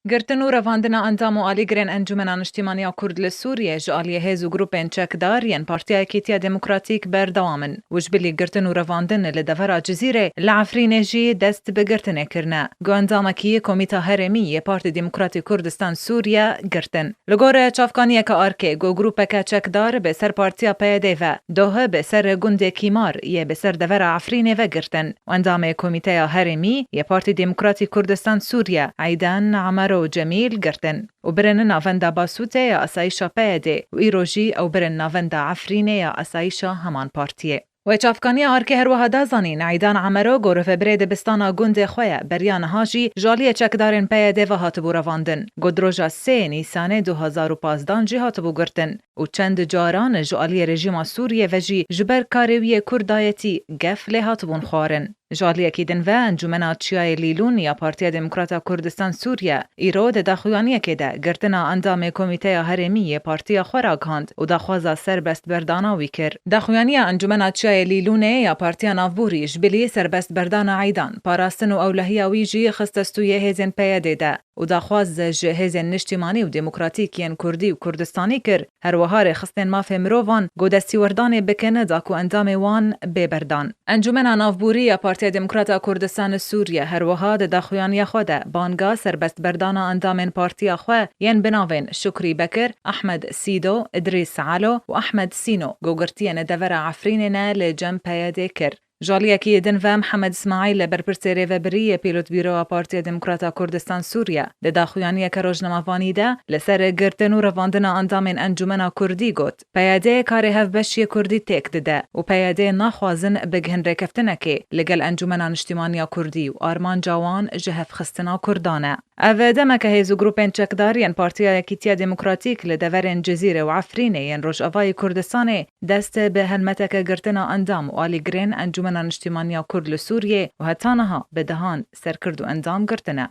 گرتن و رواندنا اندام و آلیگرین انجمن نشتیمانیا کرد لسوریه جالیه هزو گروپین چکدار ین پارتیا کیتیا دموکراتیک بردوامن وجبلی گرتن و رواندن لدفرا جزیره لعفرین جی دست بگرتنه کرنه گو اندامکی کمیتا هرمی پارتی دموکراتی کردستان سوریا گرتن لگور چافکانیه که آرکه گو گروپکا چکدار به سر پارتیا پیده و دوه به سر گنده کیمار یه به سر دفرا عفرینه و گرتن و اندام کمیتا هرمی یه پارتی دموکراتی کردستان سوریا عیدان عمر و جمیل گرتن و برن ناوندا باسوته یا اسایشا پیده و ایروژی او برن ناوندا عفرینه یا اسایشا همان پارتیه. و چافکانی آرکه هر وها دازانین عیدان عمرو گروف برید بستانا گنده خواه بریان هاجی جالی چکدارن پیده و هاتبو رواندن. گدروجا 3 نیسان 2015 جی هاتبو گرتن و چند جاران جالی رژیم سوریه و جی جبر کاروی کردایتی گفل هاتبون خوارن. جالی کیدن و انجمن چیای لیلون یا پارتی دموکراتا کردستان سوریا ایرو د داخویانی که ده گرتنا اندام کمیته هرمی پارتی خوراگاند و داخوازا سربست بردانا ویکر داخویانی انجمن چیای لیلونه یا پارتی نافبوری جبلی سربست بردانا عیدان پاراستن و اولهی ویجی خستستوی هزن پیاده ده و داخواز هزن نشتیمانی و دموکراتیکین کردی و کردستانی کر هر وهار خستن ماف مروان گودستی وردان بکنه داکو اندام وان ببردان انجمن نافبوری یا پارتی دموکراتا کردستان سوریه هر وها د داخویانی خود بانگا سربست بردانا اندام پارتی خو ین بناوین شکری بکر احمد سیدو ادریس علو و احمد سینو گوگرتین دور عفرین نال جم پیاده کر جالیه کی دن و محمد اسماعیل برپرسری و بریه پیلوت بیرو پارتی دموکراتا کردستان سوریا د داخویانی که روزنامه‌وانی ده لسر گرتن و رواندنا اندام انجمن کردی گوت پیاده کار هف بشی کردی تک ده و پیاده نخوازن بگهن رکفتنه که لگل انجمن اجتماعی کردی و آرمان جوان جهف خستنا کردانه او دمک هیزو گروپین چکدار ین پارتی کیتیا دموکراتیک لدورن جزیره و عفرینه ین روجاوای کردستان دست به هلمتک گرتنا اندام و آلیگرین انجمن اجتماعی کرد لسوریه و هتانها بدهان سرکرد و اندام گرتنه